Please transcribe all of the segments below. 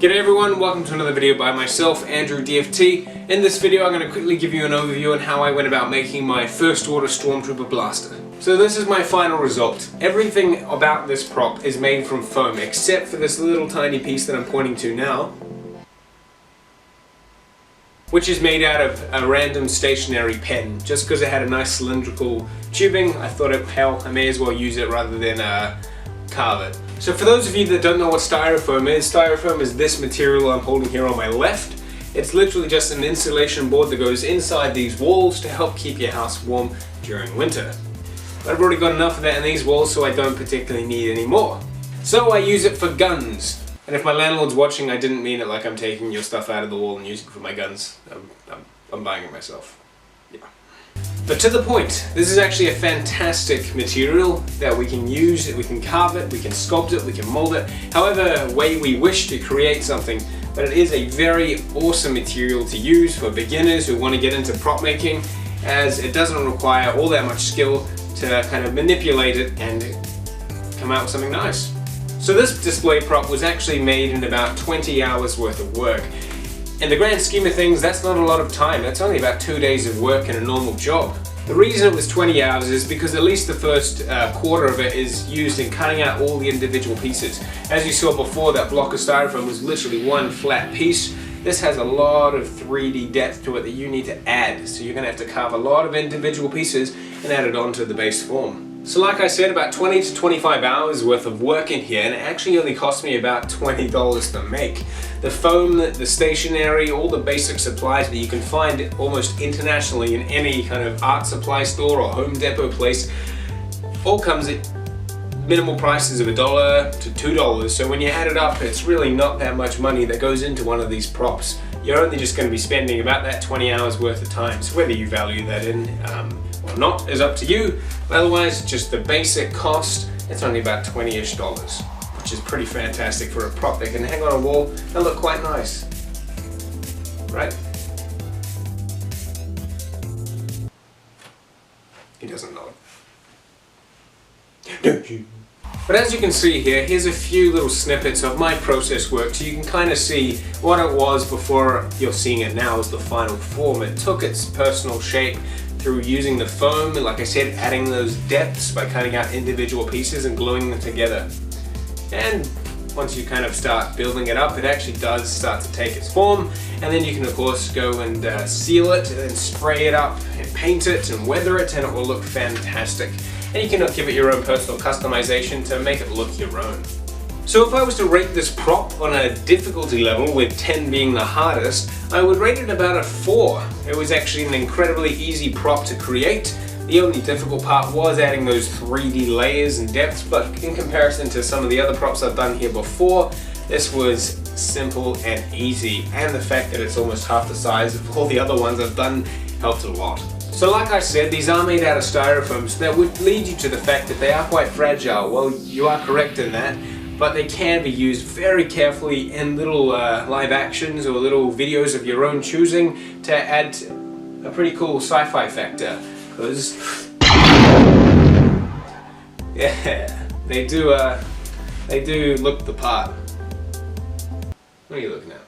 G'day everyone, welcome to another video by myself, Andrew DFT. In this video I'm going to quickly give you an overview on how I went about making my first order Stormtrooper blaster. So this is my final result. Everything about this prop is made from foam except for this little tiny piece that I'm pointing to now, which is made out of a random stationary pen. Just because it had a nice cylindrical tubing, I thought, hell, I may as well use it rather than carve it. So for those of you that don't know what styrofoam is this material I'm holding here on my left. It's literally just an insulation board that goes inside these walls to help keep your house warm during winter. But I've already got enough of that in these walls, so I don't particularly need any more. So I use it for guns. And if my landlord's watching, I didn't mean it like I'm taking your stuff out of the wall and using it for my guns. I'm buying it myself. Yeah. But to the point, this is actually a fantastic material that we can use. We can carve it, we can sculpt it, we can mold it, however way we wish to create something. But it is a very awesome material to use for beginners who want to get into prop making, as it doesn't require all that much skill to kind of manipulate it and come out with something nice. So this display prop was actually made in about 20 hours worth of work. In the grand scheme of things, that's not a lot of time. That's only about 2 days of work in a normal job. The reason it was 20 hours is because at least the first quarter of it is used in cutting out all the individual pieces. As you saw before, that block of styrofoam was literally one flat piece. This has a lot of 3D depth to it that you need to add. So you're going to have to carve a lot of individual pieces and add it onto the base form. So like I said, about 20 to 25 hours worth of work in here, and it actually only cost me about $20 to make. The foam, the stationery, all the basic supplies that you can find almost internationally in any kind of art supply store or Home Depot place, all comes at minimal prices of $1 to $2. So when you add it up, it's really not that much money that goes into one of these props. You're only just going to be spending about that 20 hours worth of time. So whether you value that in or not is up to you. But otherwise, just the basic cost, it's only about $20-ish, which is pretty fantastic for a prop that can hang on a wall and look quite nice, right? He doesn't know it. Don't you? But as you can see here, here's a few little snippets of my process work, so you can kind of see what it was before you're seeing it now as the final form. It took its personal shape through using the foam, and like I said, adding those depths by cutting out individual pieces and gluing them together. And once you kind of start building it up, it actually does start to take its form, and then you can of course go and seal it and spray it up and paint it and weather it, and it will look fantastic. And you can give it your own personal customization to make it look your own. So if I was to rate this prop on a difficulty level, with 10 being the hardest, I would rate it about a 4. It was actually an incredibly easy prop to create. The only difficult part was adding those 3D layers and depths, but in comparison to some of the other props I've done here before, this was simple and easy, and the fact that it's almost half the size of all the other ones I've done helped a lot. So like I said, these are made out of styrofoam, so that would lead you to the fact that they are quite fragile. Well, you are correct in that, but they can be used very carefully in little live actions or little videos of your own choosing to add a pretty cool sci-fi factor. Because yeah, they do look the part. What are you looking at?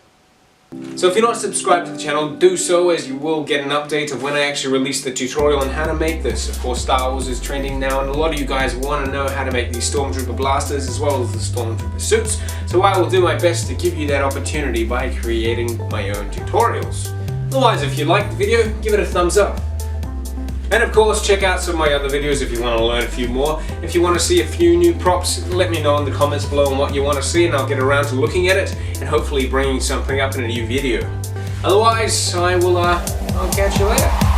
So if you're not subscribed to the channel, do so, as you will get an update of when I actually release the tutorial on how to make this. Of course, Star Wars is trending now, and a lot of you guys want to know how to make these Stormtrooper blasters as well as the Stormtrooper suits. So I will do my best to give you that opportunity by creating my own tutorials. Otherwise, if you like the video, give it a thumbs up. And of course, check out some of my other videos if you want to learn a few more. If you want to see a few new props, let me know in the comments below on what you want to see, and I'll get around to looking at it and hopefully bringing something up in a new video. Otherwise, I'll catch you later.